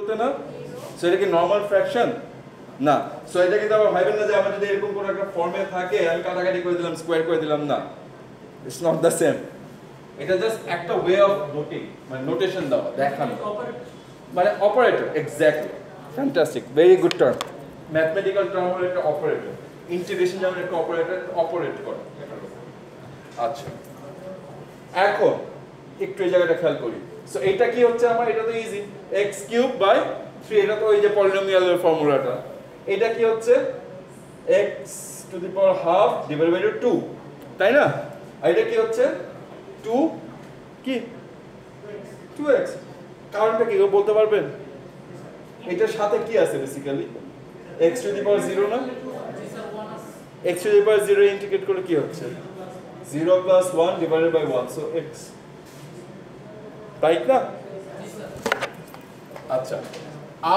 করতে না? সো এটা কি নর্মাল ফ্র্যাকশন না। সো এটা কিন্তু আবার ভাইবেন না যে আমার যদি এরকম কোনো একটা ফর্মে থাকে আমি কাটাকাটি করে দিলাম স্কোয়ার করে দিলাম না, ইটস নট দ্য সেম। এটা জাস্ট একটা ওয়ে অফ নোটিং, মানে নোটেশন দেওয়া, দেখানো, মানে operator. Exactly, fantastic, very good term. Mathematical term হলো একটা অপারেটর, ইন্টিগ্রেশন যেমন একটা অপারেটর, অপারেট করে। আচ্ছা এখন একটু এই জায়গাটা খেয়াল করি। সো এটা কি হচ্ছে আমার, এটা তো ইজি, x³/3, এটা তো ওই যে পলিনোমিয়ালের ফর্মুলাটা। এটা কি হচ্ছে x⁻² / 2, তাই না? আর এটা কি হচ্ছে 2 কি 2x। কারণটা কি বলতে পারবেন? এটার সাথে কি আছে বেসিক্যালি? x⁻0 না? x⁻0 ইন্টিগ্রেট করলে কি হচ্ছে 0 + 1 / 1, সো x, তাই না? আচ্ছা,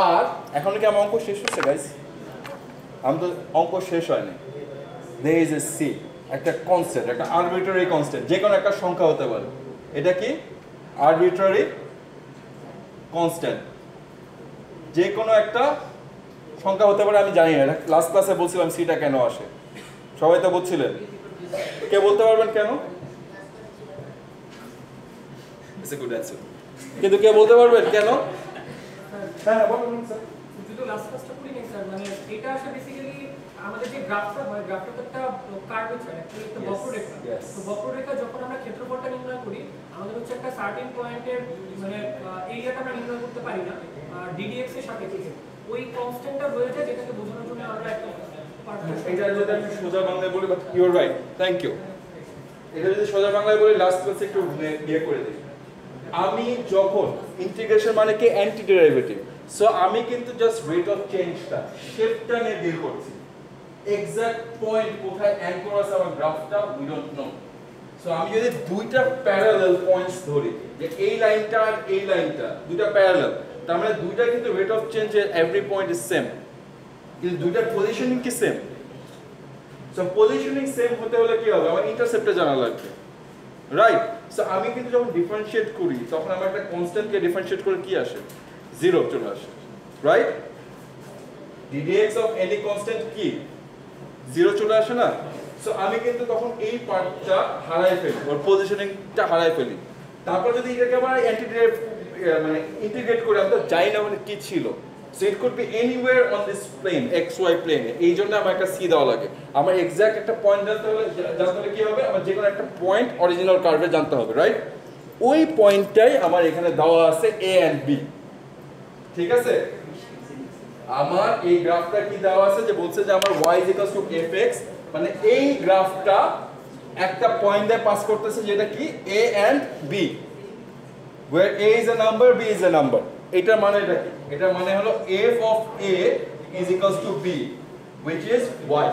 আর এখন কি আমার অঙ্ক শেষ হচ্ছে গাইস? আমি তো অঙ্ক শেষ হয়নি। there is a c, একটা কনস্ট্যান্ট, একটা আরবিট্রারি কনস্ট্যান্ট, যে কোনো একটা সংখ্যা হতে পারে। এটা কি আরবিট্রারি কনস্ট্যান্ট, যে কোনো একটা সংখ্যা হতে পারে। আমি জানি না, এটা লাস্ট ক্লাসে বলছিলাম সিটা কেন আসে, সবাই তো বলছিলেন। কে বলতে পারবেন কেন? ইটস এ গুড অ্যানসার, কিন্তু কে বলতে পারবেন কেন? হ্যাঁ হ্যাঁ বলুন স্যার। যদি লাস্ট ক্লাসটা করি না স্যার, মানে এটা আসলে বেসিক্যালি আমাদের যে গ্রাফটা হয়, গ্রাফটা তো একটা কার্ভ আছে, একটা বক্ররেখা। তো বক্ররেখা যখন আমরা ক্ষেত্রফলটা নির্ণয় করি, আমাদের হচ্ছে একটা সার্টেন পয়েন্টের মানে এরিয়াটা আমরা নির্ণয় করতে পারি না ddx এর সাপেক্ষে। ওই কনস্ট্যান্টটা রয়েছে, যেটাকে বোঝানোর জন্য আমরা একটা এটা যদি আমি সোজা বাংলায় বলি, but you are right, thank you. এটা যদি সোজা বাংলায় বলি, লাস্ট ক্লাসে একটু ইয়ে করে দিই। আমি যখন ইন্টিগ্রেশন মানে কি অ্যান্টি ডেরিভেটিভ, সো আমি কিন্তু জাস্ট রেট অফ চেঞ্জটা, শেপটা নিয়ে ডিল করছি। এক্সাক্ট পয়েন্ট কোথায় অ্যাঙ্কর আছে আমার গ্রাফটা, উই ডোন্ট নো। সো আমি যদি দুইটা প্যারালাল পয়েন্টস ধরি, যে এই লাইনটা আর এই লাইনটা দুইটা প্যারালাল, তার মানে দুইটা কিন্তু রেট অফ চেঞ্জ এর এভরি পয়েন্ট ইজ সেম, কিন্তু দুইটার পজিশনিং কি সেম? সো পজিশনিং সেম হতে হলে কি হবে, আমার ইন্টারসেপ্টটা জানা লাগবে, রাইট? সো আমি কিন্তু যখন ডিফারেন্সিয়েট করি, তখন আমার একটা কনস্ট্যান্টকে ডিফারেন্সিয়েট করে কি আসে, 0 চলে আসে, right? ddx of any constant কি 0 চলে আসে না? সো আমি কিন্তু তখন এই পার্টটা হারাই ফেলি, ওর পজিশনিংটা হারাই ফেলি। তারপর যদি এটাকে আবার মানে ইন্টিগ্রেট করে, আমি তো জানি না মানে কি ছিল। So it could be anywhere on this plane, xy প্লেনে। এই জন্য আমার একটা সি দেওয়া লাগে। আমার এক্সাক্ট একটা পয়েন্ট জানতে হলে কি হবে, আমার যে কোনো একটা পয়েন্ট অরিজিনাল কার্ভে জানতে হবে, রাইট? ওই পয়েন্টটাই আমার এখানে দেওয়া আছে a and b, ঠিক আছে? আমার এই গ্রাফটা কি দেওয়া আছে, যে বলছে যে আমার y = fx, মানে এই গ্রাফটা একটা পয়েন্ট দিয়ে পাস করতেছে, যেটা কি a and b, where a is a number, b is a number। এটার মানে এটা কি? এটার মানে হলো f of a = b, which is y।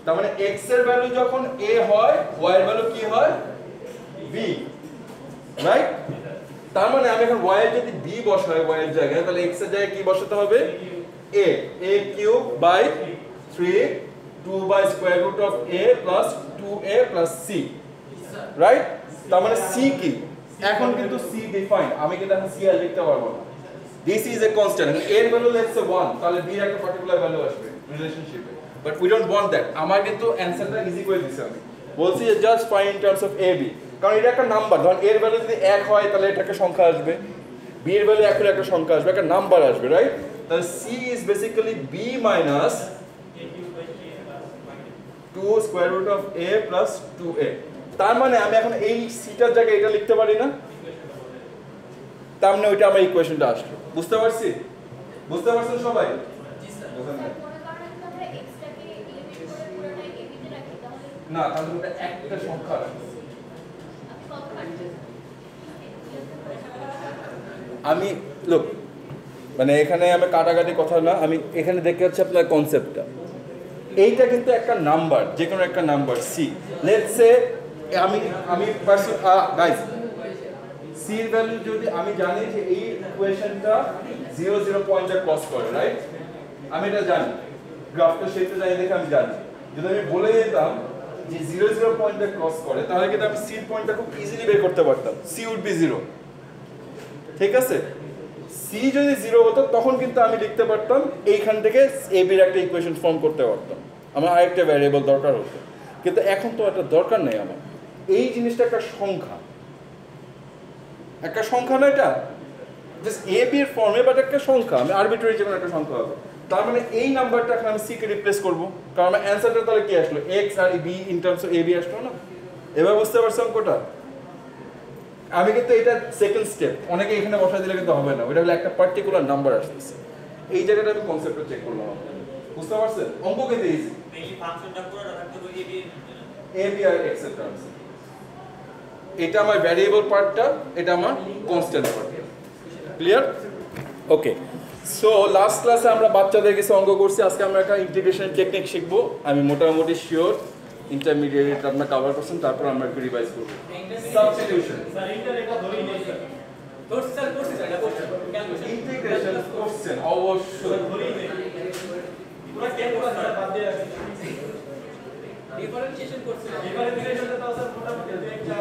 তার মানে x এর ভ্যালু যখন a হয়, y এর ভ্যালু কি হয়, b, রাইট? তার মানে আমি এখন y এর যদি b বসাই y এর জায়গায়, তাহলে x এর জায়গায় কি বসাতে হবে, a³/3 2/√a + 2a + c, right? তার মানে c কি? এখন কিন্তু c ডিফাইন্ড, আমি কিন্তু এখন c আর লিখতে পারবো না। দিস ইজ এ কনস্ট্যান্ট, এর ভ্যালু লেটস সে 1, তাহলে b এর একটা পার্টিকুলার ভ্যালু আসবে রিলেশনশিপে, but we don't want that. আমার কিন্তু অ্যানসারটা ইজি করে দিছি, আমি বলছি যে just find in terms of a b, কারণ এটা একটা নাম্বার। ধরুন এর ভ্যালু যদি 1 হয়, তাহলে এটা একটা সংখ্যা আসবে, b এর ভ্যালু 1 হলে একটা সংখ্যা আসবে, একটা নাম্বার আসবে, রাইট? তাহলে c is basically b - 2√a + 2a। তার মানে আমি এখন এই সিটার জায়গায় এটা লিখতে পারি না? তার মানে ওইটা আমার ইকুয়েশনটা আসলো। বুঝতে পারছি? বুঝতে পারছেন সবাই? জি স্যার। না, তাহলে ওটা একটা সংখ্যা আসবে। আমি লোক মানে এখানে আমি কাটাকাটি কথা না, আমি এখানে দেখতে পাচ্ছি আপনার কনসেপ্টটা। এইটা কিন্তু একটা নাম্বার, যে কোনো একটা নাম্বার সি। লেটস সে আমি গাইস, সি এর ভ্যালু যদি আমি জানি যে এই ইকুয়েশনটা 0 0 পয়েন্টে ক্রস করে, রাইট? আমি এটা জানি, গ্রাফটা শেপটা জানি দেখে আমি জানি। যদি আমি বলে দিতাম যে 0 0 পয়েন্টে ক্রস করে, তাহলে কিন্তু আমি সি পয়েন্টটা খুব ইজিলি বের করতে পারতাম। সি উড বি 0, ঠিক আছে? সি সি যদি 0 হতো তখন কিন্তু আমি লিখতে পারতাম এইখান থেকে এবির একটা ইকুয়েশন ফর্ম করতে পারতাম, আমার আরেকটা ভ্যারিয়েবল দরকার হতো। কিন্তু এখন তো একটা দরকার নেই আমার, এই জিনিসটা একটা সংখ্যা, না এটা জাস্ট এ বি এর ফর্মে, বাট একটা সংখ্যা, আমি আরবিট্রারি যেকোনো একটা সংখ্যা হবে। তার মানে এই নাম্বারটা এখন আমি সি কে রিপ্লেস করবো, কারণ আমার অ্যান্সারটা তাহলে কি আসলো, এক্স আর b in terms of a b আসলো না। এবার বুঝতে পারছো অঙ্কটা? আমি কিন্তু এটা সেকেন্ড স্টেপ, অনেকে এখানে বসাই দিলে কিন্তু হবে না, ওটা হলো একটা পার্টিকুলার নাম্বার আসতেছে, এই জায়গাটা আমি কনসেপ্টটা চেক করলাম। বুঝতে পারছেন? অঙ্ক কিন্তু ইজি, মেইনলি ফাংশনটা পুরোটা থাকতে হবে এ বি আর এক্স এর টার্মস। এটা আমার ভ্যারিয়েবল পার্টটা, এটা আমার কনস্ট্যান্ট পার্ট। ক্লিয়ার? ওকে, সো লাস্ট ক্লাসে আমরা বাচ্চাদের কিছু অঙ্ক করছি, আজকে আমরা একটা ইন্টিগ্রেশন টেকনিক শিখবো। আমি মোটামুটি শিওর ইন্টারমিডিয়েট আপনারা কভার করছেন, তারপর আমরা একটু রিভাইজ করবো। সাবস্টিটিউশন, স্যার ইন্টার এটা ধরেই নেই স্যার। করছি স্যার, এটা করছি ক্যালকুলেশন। ইন্টিগ্রেশন কোশ্চেন অবশ্যই ধরেই নেই। পুরো ক্যালকুলেশন স্যার বাদ দিয়ে রাখছি। ডিফারেন্সিয়েশন করছি। ডিফারেন্সিয়েশনটা তো স্যার মোটামুটি একটা।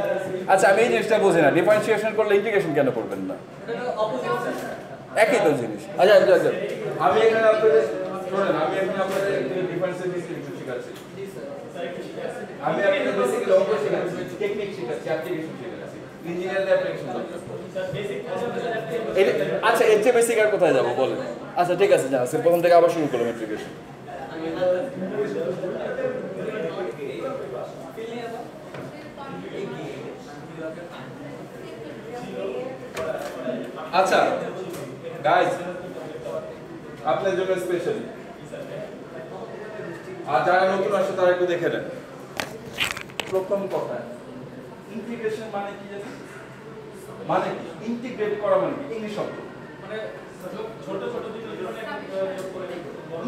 আচ্ছা, আমি এই জিনিসটা বুঝি না, ডিফারেন্সিয়েশন করলে ইন্টিগ্রেশন কেন করবেন না? এটা অপোজিট স্যার। একই তো জিনিস। আচ্ছা আচ্ছা আচ্ছা, আমি এখানে আপনাদের শুনেন, আমি এখানে আপনাদের ডিফারেন্সিয়েশন কিছু শেখাচ্ছি। জি স্যার। স্যার একটু শিখাচ্ছি। আমি আপনাদের বেসিক্যালি অঙ্ক শেখাচ্ছি, টেকনিক শেখাচ্ছি, অ্যাপ্লিকেশন শেখাচ্ছি, ইঞ্জিনিয়ারদের অ্যাপ্লিকেশন দরকার। স্যার বেসিক আচ্ছা, এর চেয়ে বেসিক আর কোথায় যাবো বলেন? আচ্ছা ঠিক আছে, যা আছে প্রথম থেকে আবার শুরু করলাম অ্যাপ্লিকেশন। আচ্ছা গাইস, আপনার জন্য স্পেশাল, আর যারা নতুন আসছে তারা একটু দেখে নেন। প্রথম কথা, ইন্টিগ্রেশন মানে কি জানেন? মানে কি ইন্টিগ্রেট করা, মানে কি ইংলিশ শব্দ, মানে ছোট ছোট জিনিস যোগ করে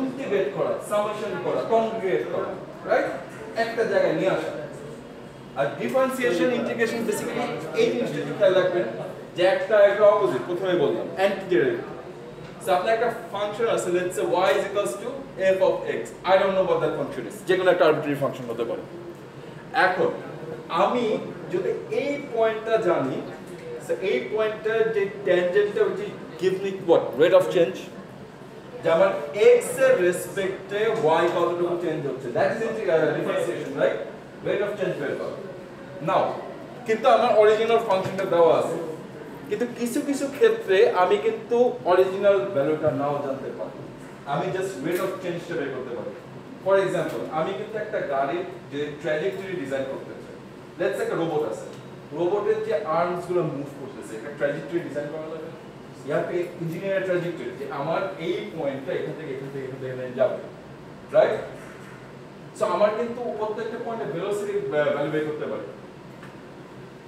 ইন্টিগ্রেট করা, সামেশন করা, কনগ্রেট করা, রাইট? একটা জায়গায় নিয়ে আসা। আর ডিফারেন্সিয়েশন ইন্টিগ্রেশন বেসিক্যালি এই জিনিসটা একটু খেয়াল রাখবেন যে একটা অপোজিট, প্রথমে বললাম অ্যান্টিডেরিভেটিভ। সো আপনার একটা ফাংশন আছে, let's say y is equals to f of x, I don't know what that function is, যে কোনো একটা আরবিট্রারি ফাংশন হতে পারে। এখন আমি যদি এই পয়েন্টটা জানি, সো এই পয়েন্টটার যে ট্যানজেন্টটা হচ্ছে give me what rate of change, যে আমার x এর রেসপেক্টে y কতটুকু চেঞ্জ হচ্ছে, that is differentiation, right? Rate of change বের করো। নাও কিন্তু আমার অরিজিনাল ফাংশনটা দেওয়া আছে, কিন্তু কিছু কিছু ক্ষেত্রে আমি কিন্তু অরিজিনাল ভ্যালুটা নাও জানতে পারি, আমি জাস্ট রেট অফ চেঞ্জটা বের করতে পারি। ফর এক্সাম্পল, আমি কিন্তু একটা গাড়ির যে ট্র্যাজেক্টরি ডিজাইন করতে চাই, লেটস একটা রোবট আছে, রোবটের যে আর্মস গুলো মুভ করতেছে, একটা ট্র্যাজেক্টরি ডিজাইন করা যাবে, ইয়াকে ইঞ্জিনিয়ার ট্র্যাজেক্টরি, যে আমার এই পয়েন্টটা এখান থেকে এখান থেকে এখান থেকে যাবে, রাইট? সো আমার কিন্তু প্রত্যেকটা পয়েন্টে ভেলোসিটি ভ্যালু বের করতে পারি।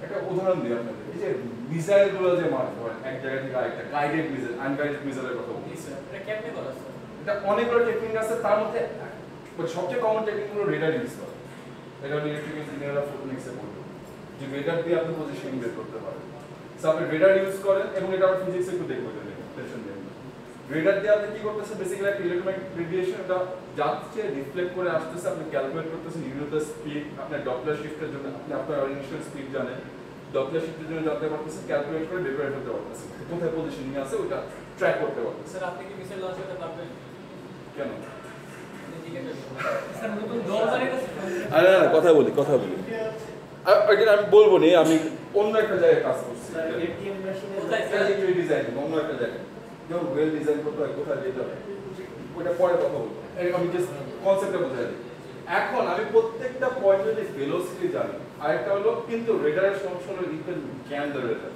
একটা উদাহরণ দিই আপনাদের, এই যে মিসাইল গুলো যে মারে, ধরেন এক জায়গা থেকে আরেকটা, গাইডেড মিসাইল, আনগাইডেড মিসাইলের কথা বলি, স্যার এটা কেমনে করা স্যার? এটা অনেকগুলো টেকনিক আছে, তার মধ্যে সবচেয়ে কমন টেকনিক হলো রেডার ইউজ করা। এটা হলো ইলেকট্রিক ইঞ্জিনিয়াররা ফটোনিক্সে বলবে যে রেডার দিয়ে আপনি পজিশন বের করতে পারেন। সো আপনি রেডার ইউজ করেন, এবং এটা আমরা ফিজিক্সে একটু দেখবো, টেনশন নেই। রেডার দিয়ে আপনি কি করতেছেন, বেসিক্যালি একটা ইলেকট্রোম্যাগনেটিক রেডিয়েশন, এটা যাচ্ছে রিফ্লেক্ট করে আসতেছে, আপনি ক্যালকুলেট করতেছেন ইউনিটের স্পিড, আপনার ডপলার শিফটের জন্য আপনি আপনার ইনিশিয়াল স্পিড জানেন, ডপলার শিফটের জন্য জানতে পারতেছেন, ক্যালকুলেট করে বের করে ফেলতে পারতেছেন কোথায় পজিশনিং আছে, ওটা ট্র্যাক করতে পারতেছেন। স্যার আপনি কি মিসাইল লঞ্চ করতে পারবেন? কেন? স্যার নতুন দল বানাইতেছে। আরে না, কথা বলি again আমি বলবো না, আমি অন্য একটা জায়গায় কাজ করছি, এটিএম মেশিনে ট্র্যাজেক্টরি ডিজাইন অন্য একটা জায়গায়, যেমন ওয়েল ডিজাইন করতে হয়, কোথায় যেতে হয়, ওটা পরে কথা বলবো, আমি জাস্ট কনসেপ্টটা বোঝাই দিই। এখন আমি প্রত্যেকটা পয়েন্টে যে ভেলোসিটি জানি, আরেকটা হলো কিন্তু রেডারের সমস্যা হলো ইকুয়াল ক্যান দ্য রেডার।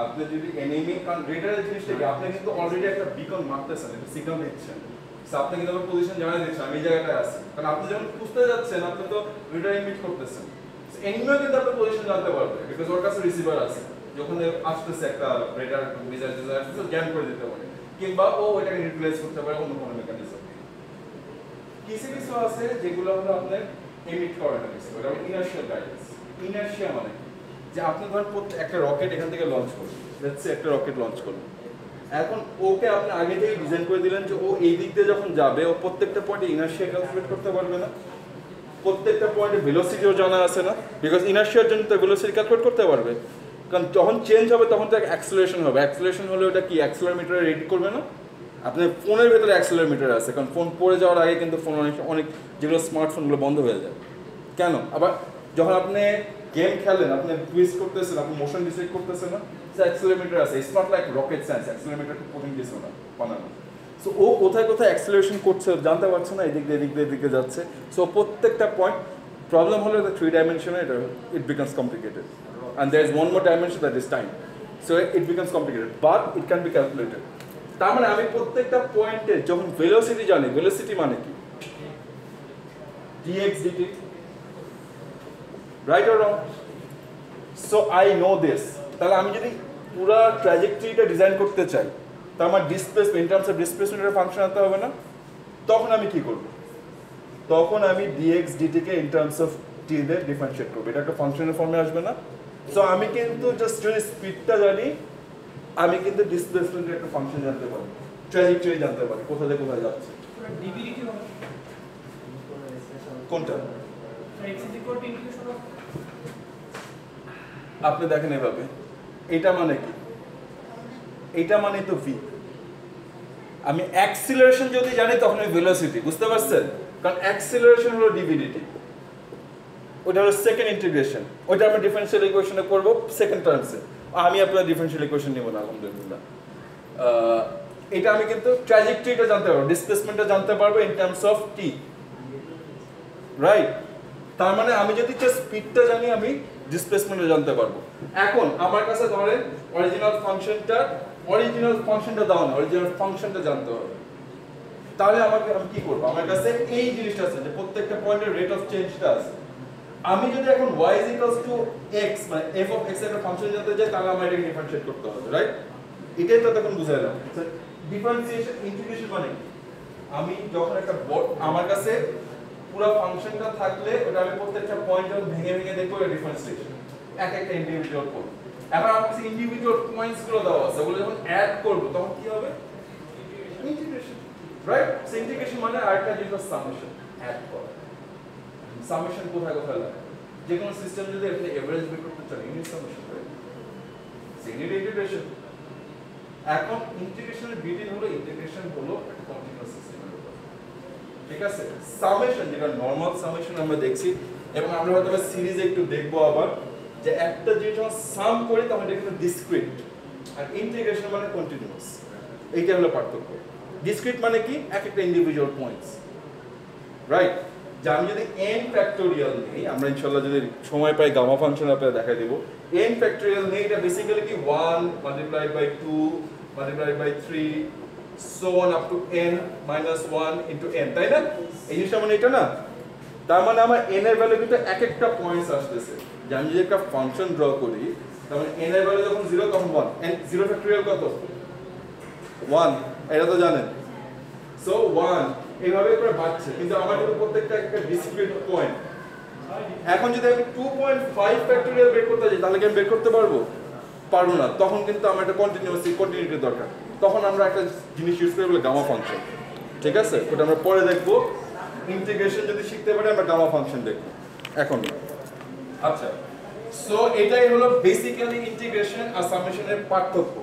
আপনি যদি এনিমি, কারণ রেডারের জিনিসটা কি, আপনি কিন্তু অলরেডি একটা বিকন মারতেছেন, একটা সিগন্যাল দিচ্ছেন, সো আপনি কিন্তু আপনার পজিশন জানাই দিচ্ছেন, আমি এই জায়গাটায় আছি, কারণ আপনি যখন খুঁজতে যাচ্ছেন আপনি তো রেডার ইমিট করতেছেন, এনিমিও কিন্তু আপনার পজিশন জানতে পারবে, বিকজ ওর কাছে রিসিভার আছে, যখন আসতেছে একটা রেডার মিসাইল আসতেছে জ্যাম করে দিতে পারে, কিংবা ও ওটাকে রিপ্লেস করতে পারে অন্য কোনো মেকানিজম। কিছু কিছু আছে যেগুলো হলো আপনার এমিট করে না, কিছু ওটা ইনার্শিয়াল গাইডেন্স। ইনার্শিয়া মানে যে আপনি ধরেন একটা রকেট এখান থেকে লঞ্চ করবেন, লেটস সে একটা রকেট লঞ্চ করবেন, এখন ওকে আপনি আগে থেকেই ডিজাইন করে দিলেন যে ও এই দিক দিয়ে যখন যাবে, ও প্রত্যেকটা পয়েন্টে ইনার্শিয়া ক্যালকুলেট করতে পারবে না, প্রত্যেকটা পয়েন্টে ভেলোসিটিও জানা আছে না, বিকজ ইনার্শিয়ার জন্য তো ভেলোসিটি ক্যালকুলেট করতে পারবে, কারণ যখন চেঞ্জ হবে তখন তো অ্যাক্সেলারেশন হবে, অ্যাক্সেলারেশন হলে ওটা কি অ্যাক্সেলারোমিটারে রেড করবে না? আপনার ফোনের ভেতরে অ্যাক্সেলারোমিটার আছে, কারণ ফোন পড়ে যাওয়ার আগে কিন্তু ফোন অনেক যেগুলো স্মার্টফোনগুলো বন্ধ হয়ে যায়। কেন? আবার যখন আপনি গেম খেলেন, আপনি টুইস্ট করতেছেন, আপনি মোশন ডিটেক্ট করতেছেন না, সে অ্যাক্সেলারোমিটার আছে। It's not like rocket science, accelerometer coding কিছু না বানানো। সো ও কোথায় কোথায় অ্যাক্সেলারেশন করছে জানতে পারছে না, এদিক দিয়ে এদিকে যাচ্ছে। সো প্রত্যেকটা পয়েন্ট প্রবলেম হলো যে 3 ডাইমেনশনে এটা it becomes complicated, and there is one more dimension that is time. So it becomes complicated, but it can be calculated. তার মানে আমি প্রত্যেকটা পয়েন্টে যখন ভেলোসিটি জানি, ভেলোসিটি মানে কি dx dt, right or wrong? So I know this. তাহলে আমি যদি পুরো ট্র্যাজেক্টরিটা ডিজাইন করতে চাই, তার আমার ডিসপ্লেসমেন্ট, ইন টার্মস অফ ডিসপ্লেসমেন্টের ফাংশন আনতে হবে না? তখন আমি কি করব? তখন আমি dx dt K in terms of t দিয়ে ডিফারেন্সিয়েট করব। এটা একটা ফাংশনের ফর্মে আসবে না? সো আমি কিন্তু জাস্ট যদি স্পিডটা জানি, আমি কিন্তু ডিসপ্লেসমেন্টের একটা ফাংশন জানতে পারি, ট্র্যাজেক্টরি জানতে পারি, কোথা থেকে কোথায় যাচ্ছে। ডিবিডি কি হবে? কোনটা? x is equal to integration of আপনি দেখেন এভাবে, এটা মানে কি? এটা মানে তো v। আমি অ্যাক্সিলারেশন যদি জানি তখন ওই ভেলোসিটি, বুঝতে পারছেন? কারণ অ্যাক্সিলারেশন হলো ডিভিডিটি, ওটা হলো সেকেন্ড ইন্টিগ্রেশন, ওইটা আমি ডিফারেনশিয়াল ইকুয়েশনে করব সেকেন্ড টার্মসে। আমি আপনার ডিফারেনশিয়াল ইকুয়েশন নিব না আলহামদুলিল্লাহ। এটা আমি কিন্তু ট্র্যাজেক্টরিটা জানতে পারবো, ডিসপ্লেসমেন্টটা জানতে পারবো in terms of T, right? তার মানে আমি যদি জাস্ট স্পিডটা জানি, আমি ডিসপ্লেসমেন্টটা জানতে পারবো। এখন আমার কাছে ধরেন অরিজিনাল ফাংশনটা দাও না, অরিজিনাল ফাংশনটা জানতে হবে। তাহলে আমি কি করবো? আমার কাছে এই জিনিসটা আছে যে প্রত্যেকটা পয়েন্টের রেট অফ চেঞ্জটা আছে। আমি যদি এখন y x মানে f of x এর একটা ফাংশন জানতে চাই, তাহলে আমার এটাকে ডিফারেন্সিয়েট করতে হবে, রাইট? এটাই তো তখন বুঝাইলাম। ডিফারেন্সিয়েশন ইন্টিগ্রেশন মানে কি? আমি যখন একটা আমার কাছে পুরো ফাংশনটা থাকলে ওটা আমি প্রত্যেকটা পয়েন্ট ভেঙে ভেঙে দেখবো ডিফারেন্সিয়েশন, এক একটা ইন্ডিভিজুয়াল পয়েন্ট। এখন আমার কাছে ইন্ডিভিজুয়াল পয়েন্টস গুলো দেওয়া আছে, ওগুলো যখন অ্যাড করব তখন কি হবে? Integration, right? সো ইন্টিগ্রেশন মানে আরেকটা জিনিস সামেশন, অ্যাড করা। সামেশন কোথায় কোথায় লাগে? যে কোনো সিস্টেম যদি আপনি এভারেজ বের করতে চান, unit summation, right? Unit integration. এখন ইন্টিগ্রেশনের বিউটি হলো ইন্টিগ্রেশন হলো একটা কন্টিনিউয়াস সিস্টেমের উপর, ঠিক আছে? সামেশন যেটা নরমাল সামেশন আমরা দেখছি, এবং আমরা হয়তো সিরিজে একটু দেখবো আবার, যে একটা জিনিস যখন সাম করি তখন এটা কিন্তু ডিসক্রিট, আর ইন্টিগ্রেশন মানে কন্টিনিউয়াস। এইটা হলো পার্থক্য। ডিসক্রিট মানে কি? এক একটা ইন্ডিভিজুয়াল পয়েন্টস, রাইট? যে আমি যদি n ফ্যাক্টোরিয়াল নেই, আমরা ইনশাআল্লাহ যদি সময় পাই গামা ফাংশন আপনাদের দেখাই দেব। n ফ্যাক্টোরিয়াল নেই, এটা বেসিক্যালি কি 1 multiplied by 2 multiplied by 3 so on up to n minus 1 into n, তাই না? এই জিনিসটা মানে এটা না? তার মানে আমার n এর ভ্যালু কিন্তু এক একটা পয়েন্টস আসতেছে। যে আমি যদি একটা ফাংশন ড্র করি, তার মানে n এর ভ্যালু যখন 0 তখন 1, n 0 ফ্যাক্টোরিয়াল কত? 1, এটা তো জানেন। সো 1 এইভাবে করে বাড়ছে, কিন্তু আমার কিন্তু প্রত্যেকটা একটা ডিসক্রিট পয়েন্ট। এখন যদি আমি 2.5 ফ্যাক্টোরিয়াল বের করতে যাই, তাহলে কি আমি বের করতে পারবো? পারবো না। তখন কিন্তু আমার একটা কন্টিনিউটির দরকার। তখন আমরা একটা জিনিস ইউজ করি বলে গামা ফাংশন, ঠিক আছে? ওটা আমরা পরে দেখবো। ইন্টিগ্রেশন যদি শিখতে পারি আমরা গামা ফাংশন দেখবো, এখন না। আচ্ছা, সো এটাই হলো বেসিক্যালি ইন্টিগ্রেশন আর সামেশনের পার্থক্য।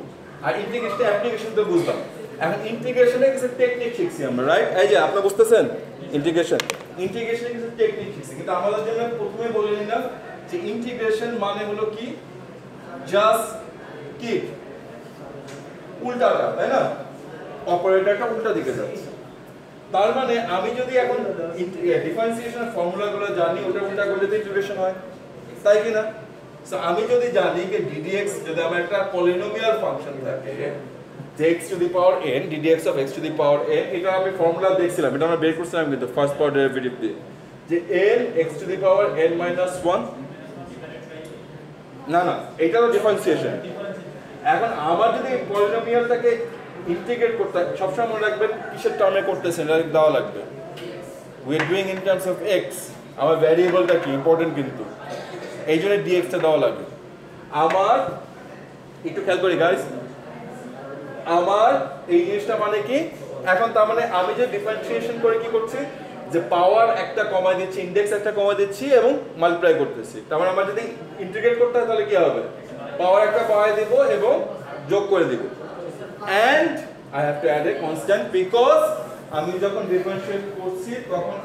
আর ইন্টিগ্রেশন অ্যাপ্লিকেশন তো বুঝলাম। এখন ইন্টিগ্রেশনে কিছু টেকনিক শিখছি আমরা, রাইট? এই যে আপনি বুঝতেছেন ইন্টিগ্রেশনে কিছু টেকনিক শিখছি, কিন্তু আমাদের জন্য প্রথমে বলে নিলাম যে ইন্টিগ্রেশন মানে হলো কি? জাস্ট কি উল্টাটা, তাই না? অপারেটরটা উল্টা দিকে যাচ্ছে। তার মানে আমি যদি এখন ডিফারেন্সিয়েশনের ফর্মুলাগুলো জানি, ওটা উল্টা করলে তো ইন্টিগ্রেশন হয়, তাই কি না? সো আমি যদি জানি যে ddx যদি আমার একটা পলিনোমিয়াল ফাংশন থাকে, x to the power n ddx of x to the power n, এটা আমি ফর্মুলা দেখছিলাম, এটা আমরা বের করছিলাম কিন্তু ফার্স্ট পাওয়ার ডেরিভেটিভ দিয়ে, যে n x to the power n minus 1, না এটা তো ডিফারেন্সিয়েশন। এখন আমার যদি পলিনোমিয়ালটাকে ইন্টিগ্রেট করতে হয়, সবসময় মনে রাখবেন কিসের টার্মে করতেছেন, এটা দেওয়া লাগবে। We are doing in terms of x, আমার ভ্যারিয়েবলটা কি ইম্পর্টেন্ট, কিন্তু এই জন্য dx টা দেওয়া লাগবে। আমার একটু খেয়াল করি গাইস, আমার এই জিনিসটা মানে কি? এখন তার মানে আমি যে ডিফারেন্সিয়েশন করে কি করছি, যে পাওয়ার একটা কমাই দিচ্ছি, ইনডেক্স একটা কমাই দিচ্ছি এবং মাল্টিপ্লাই করতেছি। তার মানে আমার যদি ইন্টিগ্রেট করতে হয় তাহলে কি হবে? পাওয়ার একটা পাওয়ার দিব এবং যোগ করে দিব and I have to add a constant because আমি যখন ডিফারেন্সিয়েট করছি তখন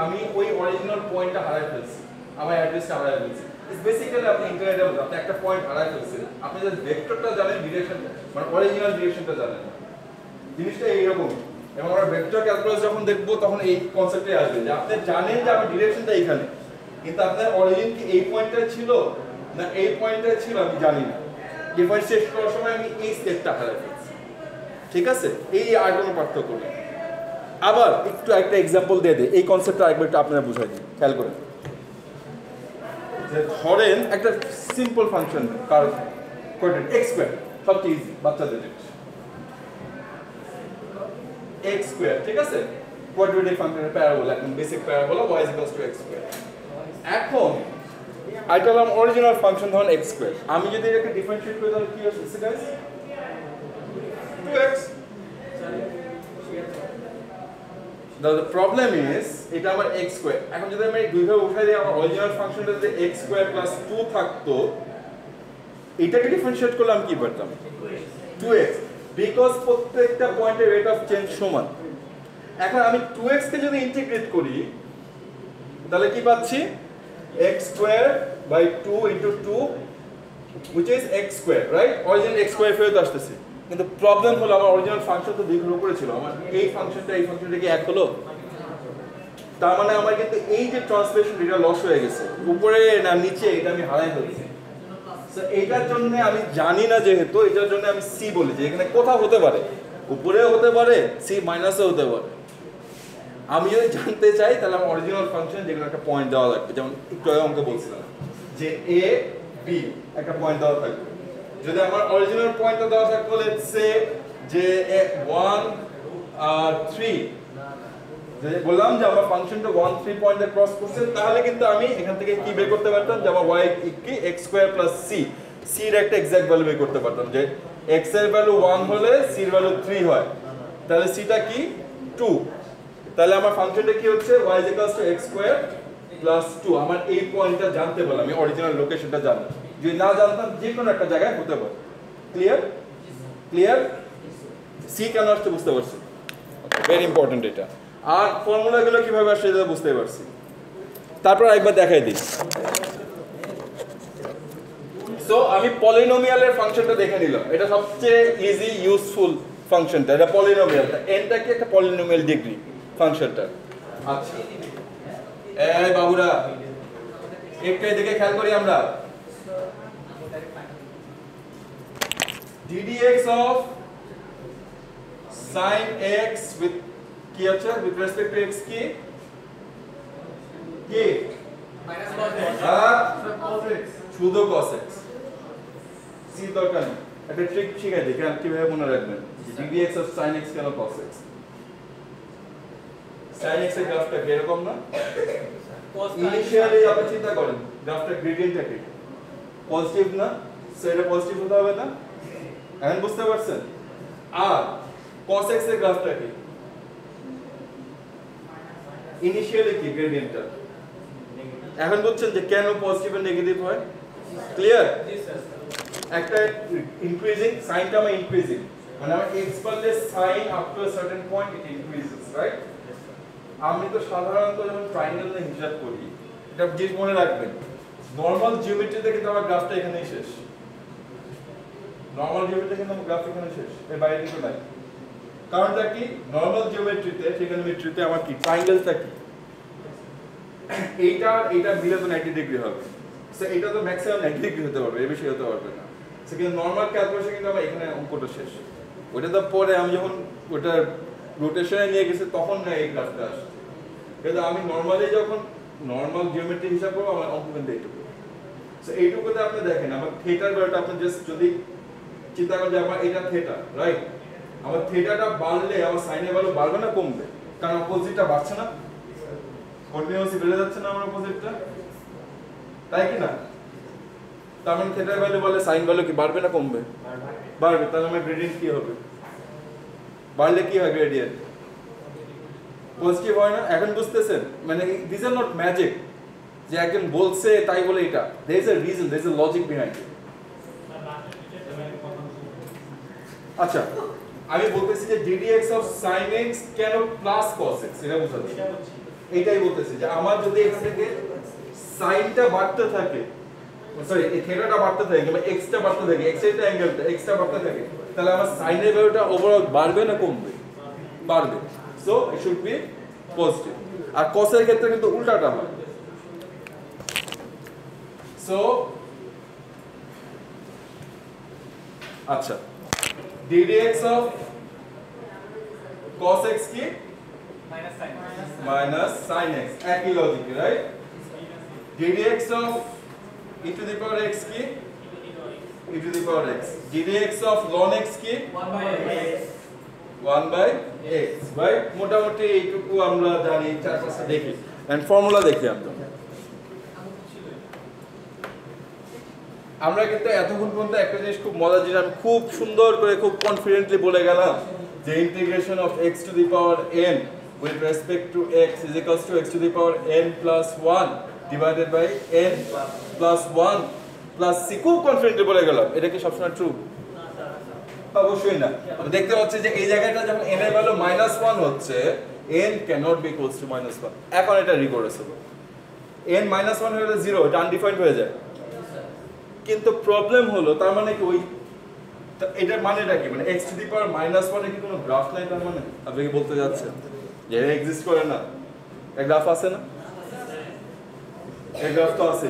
আমি ওই অরিজিনাল পয়েন্টটা হারাই ফেলছি আমার অ্যাড্রেসটা হারাই ফেলছি ইটস বেসিক্যালি আপনি ইন্টারনেটে আপনি একটা পয়েন্ট হারাই ফেলছেন আপনি যে ভেক্টরটা জানেন ডিরেকশন মানে অরিজিনাল ডিরেকশনটা জানেন জিনিসটা এইরকম এবং আমরা ভেক্টর ক্যালকুলাস যখন দেখব তখন এই কনসেপ্টে আসবে যে আপনি জানেন যে আমার ডিরেকশনটা এইখানে কিন্তু আপনার অরিজিন কি এই পয়েন্টটা ছিল না এই পয়েন্টটা ছিল আমি জানি না ডিফারেন্সিয়েট করার সময় আমি এই স্টেপটা হারাই ফেলছি ঠিক আছে এই আর কোনো পার্থক্য নেই আবার একটু একটা एग्जांपल দিয়ে দেই এই কনসেপ্টটা আরেকবার একটু আপনারা বুঝাই দিই খেয়াল করেন যে ধরেন একটা সিম্পল ফাংশন কার কোঅর্ডিনেট x স্কয়ার সবচেয়ে ইজি বাচ্চাদের x স্কয়ার ঠিক আছে কোঅর্ডিনেট ফাংশনের প্যারাবোলা একদম basic parabola y x square এখন আইটা হলো অরিজিনাল ফাংশন ধরুন x স্কয়ার আমি যদি এটাকে ডিফারেন্সিয়েট করি তাহলে কি আসছে guys 2x the problem is এটা আমার x স্কয়ার এখন যদি আমি দুই ভাবে উঠাই দিই আমার অরিজিনাল ফাংশনটা যদি x স্কয়ার 2 থাকতো এটাকে ডিফারেন্সিয়েট করলে আমি কি পেতাম 2x বিকজ প্রত্যেকটা পয়েন্টের রেট অফ চেঞ্জ সমান এখন আমি 2x কে যদি ইন্টিগ্রেট করি তাহলে কি পাচ্ছি x square by 2 into 2 which is x square right original x square ফেরত আসতেছে কিন্তু প্রবলেম হলো আমার অরিজিনাল ফাংশন তো দ্বিগুণ উপরে ছিল আমার এই ফাংশনটা কি এক হলো তার মানে আমার কিন্তু এই যে ট্রান্সলেশন এটা লস হয়ে গেছে উপরে না নিচে এটা আমি হারাই ফেলছি সো এইটার জন্য আমি জানি না যেহেতু এটার জন্য আমি সি বলি যে এখানে কোথাও হতে পারে উপরেও হতে পারে সি মাইনাসও হতে পারে আমি যদি জানতে চাই তাহলে আমার অরিজিনাল ফাংশন যেখানে একটা পয়েন্ট দেওয়া লাগবে যেমন একটু আগে অঙ্কে বলছিলাম যে এ বি একটা পয়েন্ট দেওয়া থাকবে যদি আমার অরিজিনাল পয়েন্টটা দেওয়া থাকতো লেটস সে যে 1 3 যে বললাম যে আমার ফাংশনটা 1 3 পয়েন্টে ক্রস করছে তাহলে কিন্তু আমি এখান থেকে কি বের করতে পারতাম যে আমার y কি x square plus c c এর একটা এক্সাক্ট ভ্যালু বের করতে পারতাম যে x এর ভ্যালু 1 হলে c এর ভ্যালু 3 হয় তাহলে c টা কি 2 তাহলে আমার ফাংশনটা কি হচ্ছে y x স্কয়ার প্লাস 2 আমার এই পয়েন্টটা জানতে বললাম আমি অরিজিনাল লোকেশনটা জানি যদি না জানতাম যে কোনো একটা জায়গায় হতে পারে ক্লিয়ার সি কেন আসছে বুঝতে পারছি ভেরি ইম্পর্টেন্ট এটা আর ফর্মুলাগুলো কিভাবে আসছে এটা বুঝতে পারছি তারপর একবার দেখাই দিই সো আমি পলিনোমিয়ালের ফাংশনটা দেখে নিলাম এটা সবচেয়ে ইজি ইউজফুল ফাংশনটা এটা পলিনোমিয়াল এনটা কি একটা পলিনোমিয়াল ডিগ্রি ফাংশনটা আচ্ছা এই বাবুরা একটাই দিকে খেয়াল করি আমরা ddx of sin x with কি আছে with respect to x কি minus cos x শুধু cos x c দরকার নেই একটা ট্রিক শিখাই দিই কিভাবে মনে রাখবেন ddx of sin x কেন cos x sin x এর গ্রাফটা এরকম না ইনিশিয়ালি আপনি চিন্তা করেন গ্রাফটা গ্রেডিয়েন্টটা কি পজিটিভ না সেটা পজিটিভ হতে হবে না এখন বুঝতে পারছেন আর cos x এর গ্রাফটা কি ইনিশিয়ালি কি গ্রেডিয়েন্টটা এখন বুঝছেন যে কেন পজিটিভ আর নেগেটিভ হয় ক্লিয়ার একটা ইনক্রিজিং সাইনটা আমার ইনক্রিজিং মানে আমার x বাড়লে sine up to a certain point it increases right আমি তো সাধারণত যখন ট্রায়াঙ্গেল নিয়ে হিসাব করি এটা জিনিস মনে রাখবেন নরমাল জিওমেট্রিতে কিন্তু আমার গ্রাফটা এখানেই শেষ নরমাল জিওমেট্রিতে কিন্তু আমার গ্রাফ এখানে শেষ এর বাইরে কিছু নাই কারণটা কি নরমাল জিওমেট্রিতে ট্রিগোনোমেট্রিতে আমার কি ট্রায়াঙ্গেলটা কি এইটা মিলে তো 90 ডিগ্রি হবে সো এটা তো ম্যাক্সিমাম 90 ডিগ্রি হতে পারবে এর বেশি হতে পারবে না সো কিন্তু নরমাল ক্যালকুলেশন কিন্তু আমার এখানে অঙ্কটা শেষ ওটা তো পরে আমি যখন ওটা রোটেশনে নিয়ে গেছে তখন না এই গ্রাফটা আসছে কিন্তু আমি নরমালি যখন নরমাল জিওমেট্রি হিসাব করব আমার অঙ্ক কিন্তু এইটুকু সো এইটুকুতে আপনি দেখেন আমার থিটার ভ্যালুটা আপনি জাস্ট যদি চিন্তা করেন যে আমার এটা থিটা রাইট আমার থিটাটা বাড়লে আমার সাইনের ভ্যালু বাড়বে না কমবে কারণ অপোজিটটা বাড়ছে না কন্টিনিউয়াসলি বেড়ে যাচ্ছে না আমার অপোজিটটা তাই কি না তার মানে থিটার ভ্যালু বাড়লে সাইন ভ্যালু কি বাড়বে না কমবে বাড়বে তাহলে আমার গ্রেডিয়েন্ট কি হবে বাড়লে কি হয় গ্রেডিয়েন্ট পজিটিভ হয় না এখন বুঝতেছেন মানে দিস আর নট ম্যাজিক যে একজন বলছে তাই বলে এটা there is a reason there is a logic behind it আচ্ছা আমি বলতেছি যে ddx of sin x কেন প্লাস cos x এটা বোঝাচ্ছি এইটাই বলতেছি যে আমার যদি x থেকে সাইনটা বাড়তে থাকে সরি এই থিটাটা বাড়তে থাকে কিংবা x টা বাড়তে থাকে x এর অ্যাঙ্গেলটা x টা বাড়তে থাকে তাহলে আমার সাইনের ভ্যালুটা ওভারঅল বাড়বে না কমবে বাড়বে so it should be positive আর cos এর ক্ষেত্রে কিন্তু উল্টাটা হয় সো আচ্ছা ddx of cos x কি minus sin x একই logic right ddx of e to the power x কি e to the power x ddx of ln x কি 1 by x রাইট মোটামুটি এইটুকু আমরা জানি চারপাশে দেখি এন্ড ফর্মুলা দেখি আমরা কিন্তু এতক্ষণ পর্যন্ত একটা জিনিস খুব মজার জিনিস আমি খুব সুন্দর করে খুব কনফিডেন্টলি বলে গেলাম যে integration of x to the power n with respect to x is equals to x to the power n plus 1 divided by n plus 1 plus c খুব কনফিডেন্টলি বলে গেলাম এটা কি সবসময় ট্রু অবশ্যই না আমরা দেখতে পাচ্ছি যে এই জায়গাটা যখন n এর ভ্যালু -1 হচ্ছে n cannot be equals to -1 এখন এটা রিভার্সিবল n -1 হলে 0 এটা আনডিফাইন্ড হয়ে যায় কিন্তু প্রবলেম হলো তার মানে কি ওই এটার মানেটা কি মানে x টু দি পাওয়ার -1 এর কি কোনো গ্রাফ নাই তার মানে আপনি কি বলতে যাচ্ছেন যে এটা এক্সিস্ট করে না এক গ্রাফ আছে না এই গ্রাফ তো আছে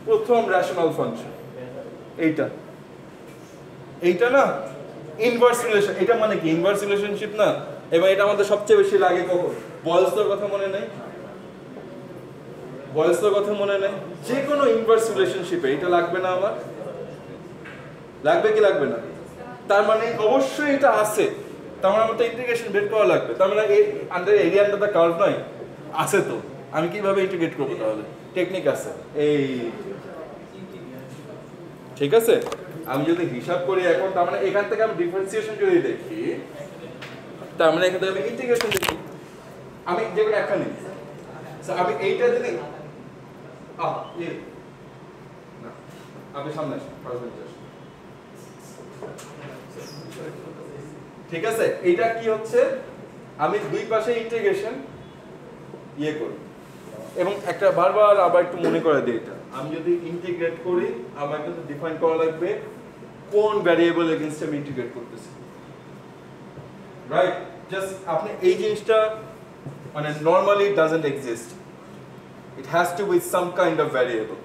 প্রথম রেশনাল ফাংশন এইটা না ইনভার্স রিলেশন এটা মানে কি ইনভার্স রিলেশনশিপ না এবং এটা আমাদের সবচেয়ে বেশি লাগে কখন বয়েলসের কথা মনে নেই বয়েলসের কথা মনে নেই যে কোনো ইনভার্স রিলেশনশিপে এটা লাগবে না আমার লাগবে কি লাগবে না তার মানে অবশ্যই এটা আছে তার মানে আমাদের ইন্টিগ্রেশন বের করা লাগবে তার মানে এই under area under the curve নয় আছে তো আমি কিভাবে ইন্টিগ্রেট করব তাহলে টেকনিক আছে এই ঠিক আছে আমি যদি হিসাব করি এখন তার মানে এখান থেকে আমি ডিফারেন্সিয়েশন যদি দেখি তার মানে এখান থেকে আমি ইন্টিগ্রেশন দেখি আমি যেগুলো একটা নিই আমি এইটা যদি না আপনি সামনে আসুন ঠিক আছে এটা কি হচ্ছে আমি দুই পাশে ইন্টিগ্রেশন করি এবং একটা বারবার আবার একটু মনে করে দিই এটা আমি যদি ইন্টিগ্রেট করি আমার কিন্তু ডিফাইন করা লাগবে কোন ভ্যারিয়েবল এগেইনস্ট আমি ইন্টিগ্রেট করতেছি রাইট জাস্ট আপনি এই জিনিসটা মানে normally doesn't exist it has to be some kind of variable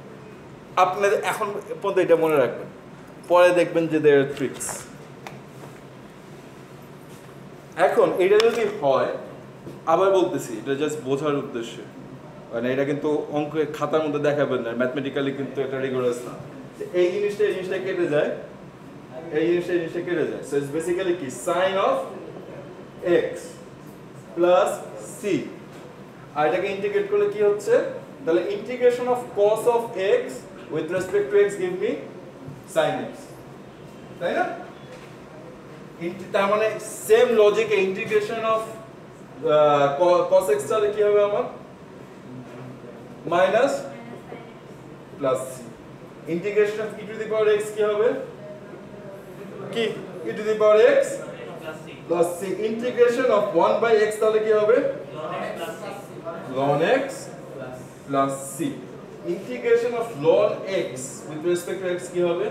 আপনাদের এখন পর্যন্ত এটা মনে রাখবেন পরে দেখবেন যে there are tricks এখন এটা যদি হয় আবার বলতেছি এটা জাস্ট বোঝার উদ্দেশ্যে মানে এটা কিন্তু অঙ্কের খাতার মধ্যে দেখাবেন না ম্যাথমেটিক্যালি কিন্তু এটা রিগোরাস না এই জিনিসটা কেটে যায় এই জিনিসটা কেটে যায় সো ইটস বেসিক্যালি কি sin of x plus c আর এটাকে ইন্টিগ্রেট করলে কি হচ্ছে তাহলে integration of cos of x with respect to x give me sin x তাই না তার মানে সেম লজিকে ইন্টিগ্রেশন অফ cos x তাহলে কি হবে আমার minus plus c integration of e to the power x কি হবে কি e to the power x plus c integration of 1 by x তাহলে কি হবে ln x plus c integration of ln x with respect to x কি হবে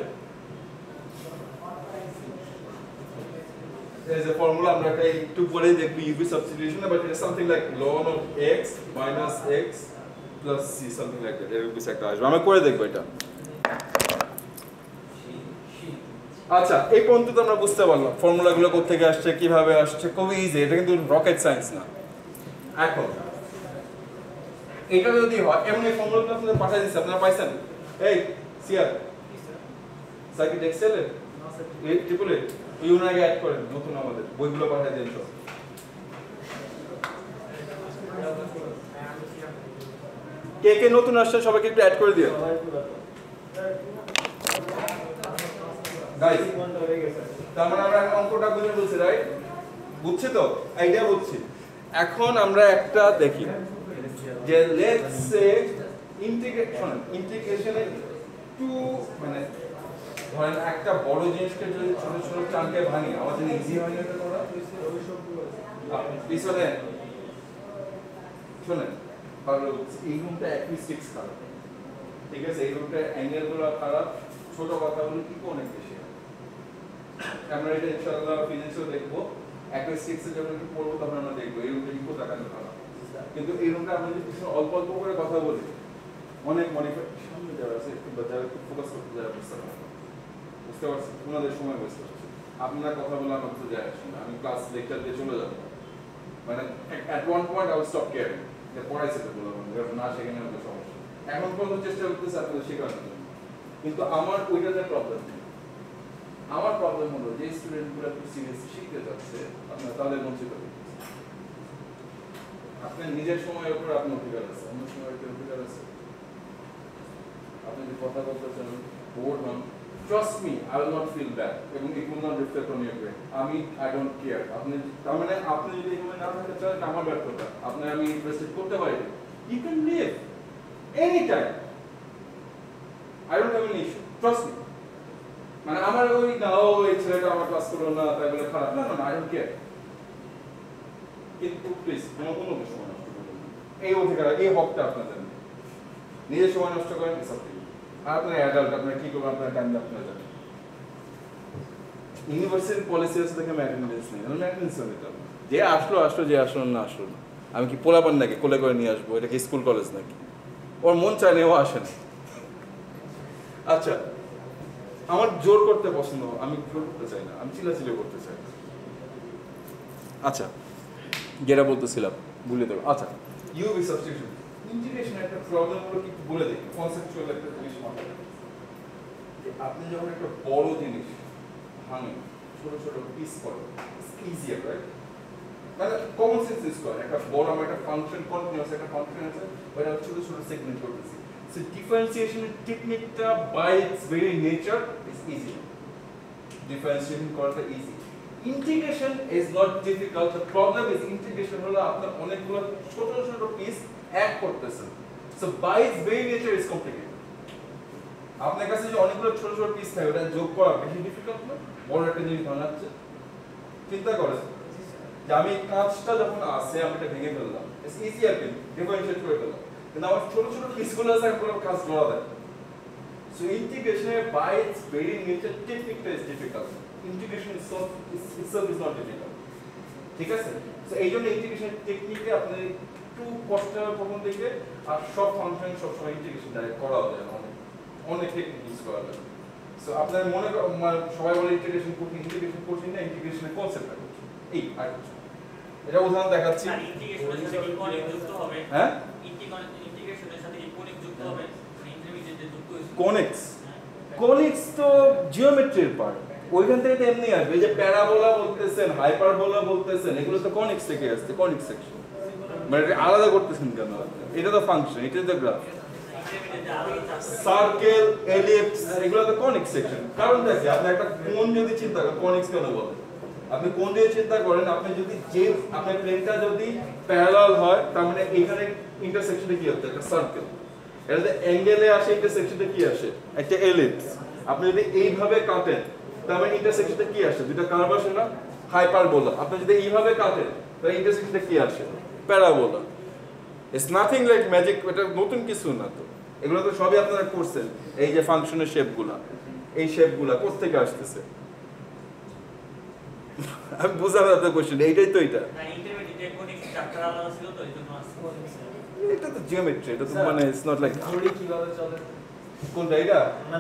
there is a formula আমরা এটা একটু পরে দেখব uv substitution but it is something like ln of x minus x plus c something like that এরকম কিছু একটা আসবে আমরা করে দেখব এটা আচ্ছা এই পর্যন্ত তো আমরা বুঝতে পারলাম ফর্মুলাগুলো কোথা থেকে আসছে কিভাবে আসছে খুবই ইজি এটা কিন্তু রকেট সায়েন্স না এখন এটা যদি হয় এমন এই ফর্মুলাটা আপনাদের পাঠিয়ে দিচ্ছি আপনারা পাইছেন এই সিআর সার্কিট এক্সেল এর এই ট্রিপল এ ইউনাইকে অ্যাড করেন নতুন আমাদের বইগুলো পাঠিয়ে দেন সব কে নতুন আসছে সবাইকে একটু অ্যাড করে দিও গাইস তার মানে আমরা এখন অঙ্কটা বুঝে বলছি রাইট বুঝছি তো আইডিয়া বুঝছি এখন আমরা একটা দেখি যে লেটস সে ইন্টিগ্রেশন এর টু মানে ধরেন একটা বড় জিনিসকে যদি ছোট ছোট চাঙ্কে ভাঙি আমাদের ইজি হয় না এটা করা। পিছনে শোনেন, ভালো এই রুমটা অ্যাকুইস্টিক্স খারাপ, ঠিক আছে, এই রুমটা অ্যাঙ্গেল গুলো খারাপ, ছোট কথা হলো ইকো অনেক বেশি। আমরা এটা ইনশাআল্লাহ ফিজিক্সও দেখবো, অ্যাকুইস্টিক্সে যখন একটু পড়বো তখন আমরা দেখবো এই রুমটা ইকো দেখানো খারাপ। কিন্তু এই রুমটা আমরা যদি অল্প অল্প করে কথা বলি অনেক মডিফাই সামনে যারা আছে একটু যারা একটু ফোকাস করতে যারা বুঝতে পারছেন, ওনাদের সময় বুঝতে পারছি। আপনারা কথা বলে আমার তো যায় আসে না, আমি ক্লাস লেকচার দিয়ে চলে যাবো, মানে at one point I will stop caring যে পড়াইছে তো বললাম না সেখানে হলো সমস্যা। এখন পর্যন্ত চেষ্টা করতেছি আপনাদের শেখানোর জন্য, কিন্তু আমার ওইটাতে প্রবলেম নেই। আমার প্রবলেম হলো যে স্টুডেন্টগুলো একটু সিরিয়াস শিখতে যাচ্ছে আপনারা তাদের বঞ্চিত করতেছেন। আপনার নিজের সময়ের উপর আপনার অধিকার আছে, অন্য সময়ের কি অধিকার আছে? আপনি যদি কথা বলতেছেন বোর্ড হন, trust me I will not feel bad এবং it will not reflect on your brain. আমি I don't care। আপনি তার মানে আপনি যদি এখানে না থাকতে চান এটা আমার ব্যর্থতা, আপনি আমি ইন্টারেস্টেড করতে পারি, you can leave anytime, I don't have an issue, trust me। মানে আমার ওই না ওই ছেলেটা আমার ক্লাস করলো না তাই বলে খারাপ, না না I don't care। কিন্তু প্লিজ কোনো সময় নষ্ট করবেন না, এই অধিকার এই হকটা আপনাদের নেই। নিজের সময় নষ্ট করেন এসব ঠিক, আর আপনার অ্যাডাল্ট আপনার কি করবেন আপনার টাইম আপনারা জানেন। ইউনিভার্সিটির পলিসি আছে দেখে অ্যাটেন্ডেন্স নেই, আমি অ্যাটেন্ডেন্স নিতে হবে, যে আসলো যে আসলো না আসলো না। আমি কি পোলাপান নাকি কোলে করে নিয়ে আসবো? এটা কি স্কুল কলেজ নাকি? ওর মন চাইলে ও আসে না। আচ্ছা, আমার জোর করতে পছন্দ, আমি জোর করতে চাই না, আমি চিল্লাচিল্লি করতে চাই। আচ্ছা, যেটা বলতেছিলাম ভুলে দেবো। আচ্ছা, ইউভি সাবস্টিটিউশন ইন্টিগ্রেশন একটা প্রবলেম হলো কি বলে দেখি, কনসেপচুয়াল একটা জিনিস মাথায় রাখুন। যে আপনি যখন একটা বড় জিনিস ভাঙেন ছোট ছোট পিস করেন, ইজিয়ার রাইট, মানে কমন সেন্স ইউজ করেন। একটা বড় আমার একটা ফাংশন কন্টিনিউয়াস একটা ফাংশন আছে, ওটা ছোট ছোট সেগমেন্ট করতেছি। সো ডিফারেন্সিয়েশন টেকনিকটা by its very nature is easy, differentiation করাটা easy. Integration is not difficult, the problem is integration হলো আপনার অনেকগুলো ছোট ছোট পিস এক করতেছেন, so by its very nature is complicated. আপনার কাছে যে অনেকগুলো ছোট ছোট পিস থাকে ওটা যোগ করা বেশি ডিফিকাল্ট না? বড় একটা জিনিস বানাচ্ছে, চিন্তা করেন যে আমি কাঁচটা যখন আসে আমি এটা ভেঙে ফেললাম, ইটস ইজি আর কি ডিফারেন্সিয়েট করে ফেললাম, কিন্তু আমার ছোট ছোট পিসগুলো আছে পুরো কাজ করা দেয়। সো ইন্টিগ্রেশনে বাই ইটস ভেরি নেচার টেকনিকটা is difficult, integration itself is not difficult, ঠিক আছে? সো এই জন্য ইন্টিগ্রেশন টেকনিকে আপনি একটু কষ্ট হবে প্রথম দিকে, আর সব ফাংশন সব সময় ইন্টিগ্রেশন ডাইরেক্ট করা যায় না, অনেক টেকনিক ইউজ করা যায়। সো আপনার মনে সবাই বলে ইন্টিগ্রেশন কঠিন না, ইন্টিগ্রেশনের কনসেপ্টটা কঠিন। এই আর কিছু এটা উদাহরণ দেখাচ্ছি। আর ইন্টিগ্রেশনের সাথে ইকোনিক যুক্ত হবে, হ্যাঁ ইন্টিগ্রেশনের সাথে ইকোনিক যুক্ত হবে, মানে ইন্টারমিডিয়েট যে যুক্ত হয়েছে কোনিক্স, কোনিক্স তো জিওমেট্রির পার্ট, ওইখান থেকে তো এমনি আসবে। এই যে প্যারাবোলা বলতেছেন, হাইপারবোলা বলতেছেন, এগুলো তো কনিক্স থেকে আসছে, কনিক সেকশন। মানে এটা আলাদা করতেছেন কেন? এটা তো ফাংশন, এটা তো গ্রাফ। সার্কেল, এলিপস, এগুলো তো কনিক সেকশন। কারণ দেখি আপনি একটা কোণ যদি চিন্তা করেন, কনিক্স কেন বলে? আপনি কোণ যদি চিন্তা করেন, আপনি যদি যে আপনার প্লেনটা যদি প্যারালাল হয়, তার মানে এখানে ইন্টারসেকশনে কি হচ্ছে? একটা সার্কেল। এটাতে অ্যাঙ্গেলে আসে, ইন্টারসেকশনে কি আসে? একটা এলিপস। আপনি যদি এইভাবে কাটেন, তার মানে ইন্টারসেকশনে কি আসে? দুটো কার্ভ আসে না? হাইপারবোলা। আপনি যদি এইভাবে কাটেন, তাহলে ইন্টারসেকশনে কি আসে? Parabola. It's nothing like magic, এটা নতুন কিছু না তো। এগুলো তো সবই আপনারা করছেন। এই যে ফাংশনের শেপগুলা, এই শেপগুলা কোথা থেকে আসতেছে? আমি বুঝলাম না আপনার কোশ্চেন, এইটাই তো এটা। না ইন্টারমিডিয়েট ইকোনিক চ্যাপ্টার আলাদা ছিল তো এইজন্য আসছে। এটা তো জিওমেট্রি, এটা তো মানে ইটস নট লাইক ঘড়ি কিভাবে চলে? কোনটা এটা? না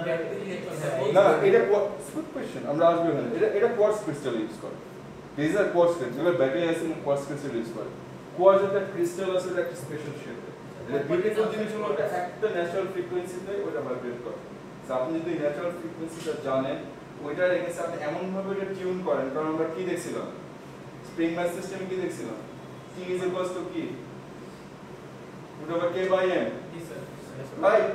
না এটা গুড কোশ্চেন, আমরা আসবো এখানে। এটা কোয়ার্টজ ক্রিস্টাল ইউজ করে। দিস আর কোয়ার্টজ ক্রিস্টাল, যেগুলো ব্যাটারি আছে কোয়ার্টজ ক্রিস্টাল ইউজ করে। কোয়ার্টজ একটা ক্রিস্টাল আছে, এটা একটা স্পেশাল শেপ। এটা বিউটিফুল জিনিস হলো এটা একটা ন্যাচারাল ফ্রিকোয়েন্সিতে ওটা ভাইব্রেট করে। সো আপনি যদি ন্যাচারাল ফ্রিকোয়েন্সিটা জানেন, ওইটার এগেইনস্ট আপনি এমন ভাবে এটা টিউন করেন। কারণ আমরা কি দেখছিলাম? স্প্রিং ম্যাথ সিস্টেমে কি দেখছিলাম? T is equals to কি? root over k by m, right?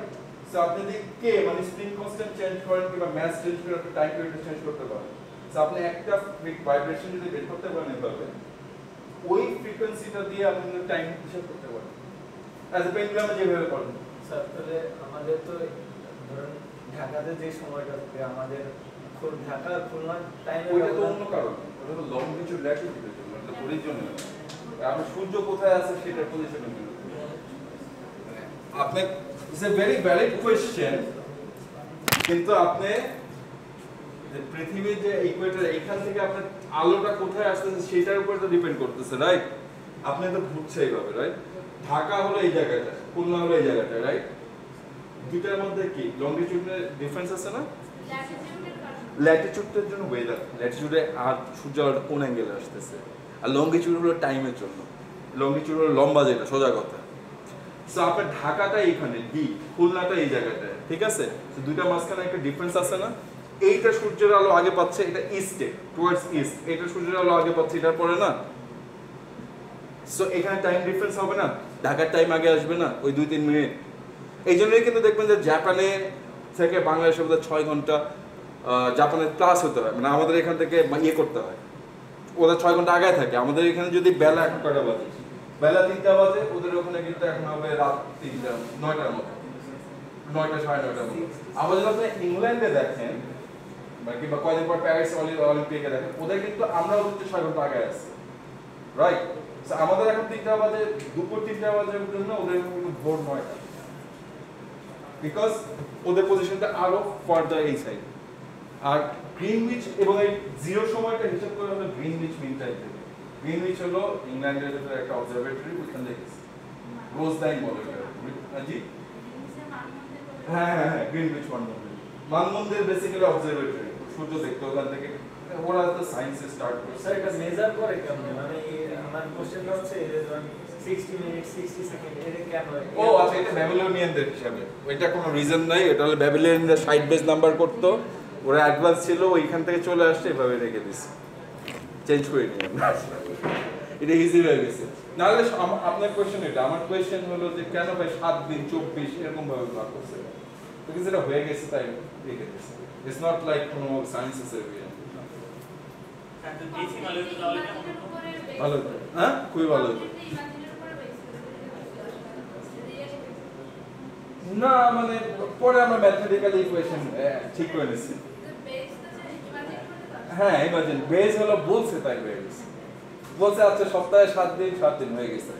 So আপনি যদি k মানে স্প্রিং কনস্ট্যান্ট চেঞ্জ করেন কিংবা ম্যাথ চেঞ্জ করে আপনি টাইম পিরিয়ড চেঞ্জ করতে পারেন। সো আপনি একটা ভাইব্রেশন যদি বের করতে পারেন এভাবে, ওই ফ্রিকোয়েন্সিটা দিয়ে আপনি টাইম হিসাব করতে পারেন। অ্যাজ এ পেন্ডুলামে যেভাবে করেন। স্যার তাহলে আমাদের তো ধরুন ঢাকাতে যে সময়টা থাকে আমাদের ঢাকা খুলনা টাইমে ওইটা তো অন্য কারণ, ওটা তো লং কিছু ল্যাটিটিউডের জন্য, এটা ঘড়ির জন্য না। আমরা সূর্য কোথায় আছে সেটার পজিশনের জন্য। আপনি it's a very valid question, কিন্তু আপনি যে পৃথিবীর যে ইকুয়েটর এখান থেকে আপনার আলোটা কোথায় আসতেছে সেটার উপর তো ডিপেন্ড করতেছে, রাইট? আপনি তো ঘুরছে এইভাবে, রাইট? ঢাকা হলো এই জায়গাটা, খুলনা হলো এই জায়গাটা, রাইট? দুটার মধ্যে কি লংজিটিউডের ডিফারেন্স আছে না? ল্যাটিটিউডের জন্য ওয়েদার, ল্যাটিটিউডে আর সূর্য আলোটা কোন অ্যাঙ্গেলে আসতেছে, আর লংজিটিউড হলো টাইমের জন্য। লংজিটিউড হলো লম্বা যেটা, সোজা কথা। সো আপনার ঢাকাটা এইখানে ডি, খুলনাটা এই জায়গাটায়, ঠিক আছে? তো দুইটা মাঝখানে একটা ডিফারেন্স আছে না? এইটা সূর্যের আলো আগে পাচ্ছে, এটা ইস্টে, টুয়ার্ডস ইস্ট। এটা সূর্যের আলো আগে পাচ্ছে, এটার পরে না। সো এখানে টাইম ডিফারেন্স হবে না, ঢাকার টাইম আগে আসবে না ওই 2-3 মিনিট। এই জন্যই কিন্তু দেখবেন যে জাপানে থেকে বাংলাদেশের মধ্যে 6 ঘন্টা জাপানের প্লাস হতে হয়, মানে আমাদের এখান থেকে ইয়ে করতে হয়, ওদের 6 ঘন্টা আগে থাকে। আমাদের এখানে যদি বেলা এখন কয়টা বাজে, বেলা 3টা বাজে, ওদের ওখানে কিন্তু এখন হবে রাত 3টা, 9টার মতো, 9টা 9:30টার মতো। আবার যদি আপনি ইংল্যান্ডে দেখেন বা কিংবা কয়দিন পর প্যারিস অলিম্পিকে দেখেন, ওদের কিন্তু আমরা ওদের 6 ঘন্টা আগে আসছি, রাইট? আমাদের এখন 3টা বাজে, দুপুর 3টা বাজে জন্য ওদের কিন্তু ভোর 9টা, বিকজ ওদের পজিশনটা আরো ফার্দার এই সাইড। আর গ্রিনউইচ এবং এই জিরো সময়টা হিসাব করে আমরা গ্রিনউইচ মিন টাইম দেবো। গ্রিনউইচ হলো ইংল্যান্ডের ভিতরে একটা অবজারভেটরি, ওইখান থেকে রোজদাইন বলে জি, হ্যাঁ হ্যাঁ হ্যাঁ, গ্রিনউইচ মানমন্দির। মানমন্দির বেসিক্যালি অবজারভেটরি, সূর্য দেখতে ওখান থেকে, ওরা তো সায়েন্সে স্টার্ট করছে। স্যার এটা মেজার করে কেমন, মানে আমার কোশ্চেনটা হচ্ছে এই যে 60 মিনিট 60 সেকেন্ড এটা কেন? ও আচ্ছা, এটা ব্যাবিলনিয়ানদের হিসাবে, ওইটা কোনো রিজন নাই। এটা হলো ব্যাবিলনিয়ানরা সাইড বেস নাম্বার করতো, ওরা অ্যাডভান্স ছিল, ওইখান থেকে চলে আসছে, এভাবে রেখে দিচ্ছে, চেঞ্জ করে নিয়ে এটা ইজি হয়ে গেছে। নাহলে আপনার কোয়েশ্চেন এটা, আমার কোয়েশ্চেন হলো যে কেন ভাই 7 দিন 24 এরকম ভাবে ভাগ করছে, বিকজ এটা হয়ে গেছে তাই রেখে দিচ্ছে। ইটস নট লাইক কোনো সায়েন্সেস এরিয়া। ভালো, হ্যাঁ খুবই ভালো। না মানে পরে আমরা ম্যাথমেটিক্যাল ইকুয়েশন ঠিক করে নিচ্ছি। হ্যাঁ ইমাজিন বেস হলো বলছে তাই হয়ে গেছে, বলছে আচ্ছা সপ্তাহে 7 দিন 7 দিন হয়ে গেছে।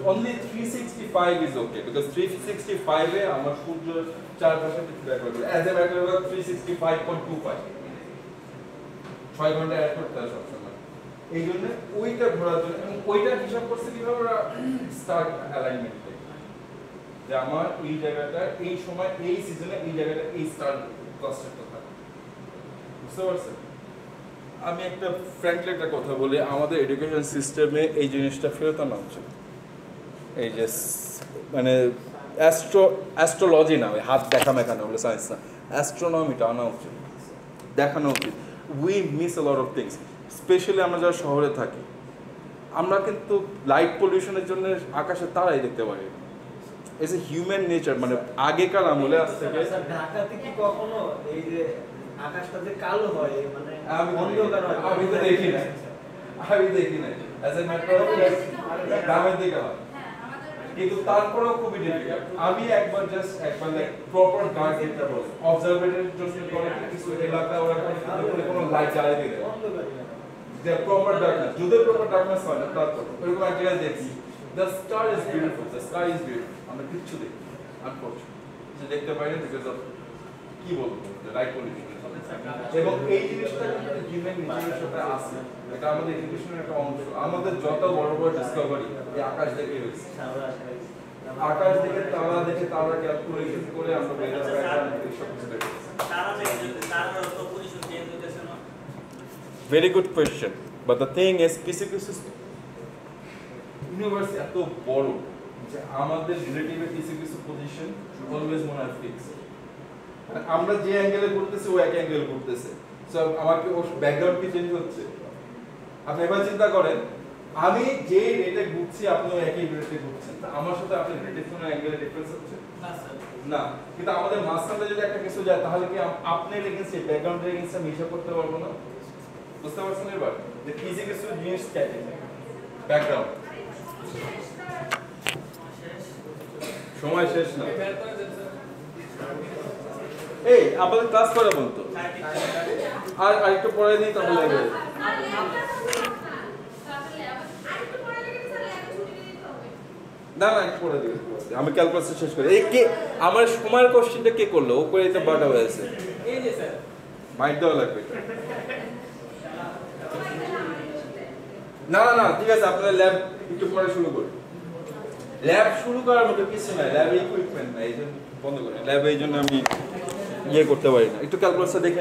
অনলি 365 ইজ ওকে, বিকজ 365 এ আমার সূর্য চারপাশে ঘুরে করে অ্যাজ এ ম্যাটার অফ 365.25 6 ঘন্টা অ্যাড করতে হয় সবসময়। এই জন্য ওইটা ঘোরার জন্য, এবং ওইটা হিসাব করছে কিভাবে ওরা স্টার অ্যালাইনমেন্ট, যে আমার এই জায়গাটা এই সময় এই সিজনে এই জায়গাটা এই স্টার ক্লাস্টারটা থাকে, বুঝতে পারছেন? আমি একটা ফ্র্যাঙ্কলি একটা কথা বলি, আমাদের এডুকেশন সিস্টেমে এই জিনিসটা ফেরত আনা উচিত। এই যে মানে অ্যাস্ট্রোলজি না, ওই হাত দেখা মেখানো বলে সায়েন্স না, অ্যাস্ট্রোনমিটা আনা উচিত, দেখানো উচিত। We miss a lot of things, specially আমরা যারা শহরে থাকি, আমরা কিন্তু লাইট পলিউশনের জন্য আকাশে তারাই দেখতে পারি। ইটস এ হিউম্যান নেচার, মানে আগেকার আমলে আজ থেকে। ঢাকাতে কি কখনো এই যে আকাশটা যে কালো হয়, মানে অন্ধকার হয়, আমি তো দেখি না, অ্যাজ এ ম্যাটার অফ গ্রামের দিকে হয়, কিন্তু তারপরেও খুবই ডিফিকাল্ট। আমি একবার লাইক প্রপার গার্ড দিতে বলে অবজারভেটরির জন্য করে কিছু এলাকা ওরা কোনো লাইট জ্বালিয়ে দিলে যে প্রপার ডার্কনেস, যদি প্রপার ডার্কনেস হয় না তারপর ওরকম এক জায়গায় দেখি the star is beautiful, the sky is beautiful, আমরা কিচ্ছু দেখি আনফরচুনেটলি দেখতে পাই না, বিকজ অফ কি বলবো লাইট পলিউশন। এবং এই জিনিসটা কিন্তু হিউম্যান নেচারের সাথে আছে, এটা আমাদের এডুকেশনের একটা অংশ। আমাদের যত বড় বড় ডিসকভারি এই আকাশ দেখে হয়েছে, আকাশ দেখে তারা দেখে তারা ক্যালকুলেশন করে আমরা ওয়েদার প্যাটার্ন এইসব কিছু দেখেছি। Very good question, but the thing is কিছু কিছু ইউনিভার্স এত বড় যে আমাদের রিলেটিভের কিছু কিছু পজিশন অলওয়েজ মনে হয় ফিক্স। আমরা যে অ্যাঙ্গেলে ঘুরতেছি ও এক অ্যাঙ্গেল ঘুরতেছে, সো আমার কি ওর ব্যাকগ্রাউন্ড কি চেঞ্জ হচ্ছে? আপনি এবার চিন্তা করেন, আমি যে রেটে ঘুরছি আপনিও একই রেটে ঘুরছেন, আমার সাথে আপনার রেটের কোনো অ্যাঙ্গেলে ডিফারেন্স হচ্ছে না। কিন্তু আমাদের মাঝখানে যদি একটা কিছু যায় তাহলে কি আপনার এগেইনস্ট ব্যাকগ্রাউন্ডের এগেইনস্ট আমি হিসাব করতে পারবো না? বুঝতে পারছেন এবার যে কিছু কিছু জিনিস স্ট্যাটিক ব্যাকগ্রাউন্ড। সময় শেষ না, এই আমাদের ক্লাস করে বলতো আর আরেকটু পরে দিই তাহলে না না একটু পরে দিই আমি ক্যালকুলাস শেষ করি এই কে আমার সময়ের কোশ্চেনটা কে করলো ও করে তো বাটা হয়েছে এই যে স্যার মাইট দেওয়া লাগবে এটা। না না না ঠিক আছে আপনারা ল্যাব একটু পরে শুরু করুন ল্যাব শুরু করার মতো কিছু নাই ল্যাবে ইকুইপমেন্ট নাই এই জন্য বন্ধ করেন ল্যাবে এই জন্য আমি ইয়ে করতে পারি না একটু ক্যালকুলাসটা দেখে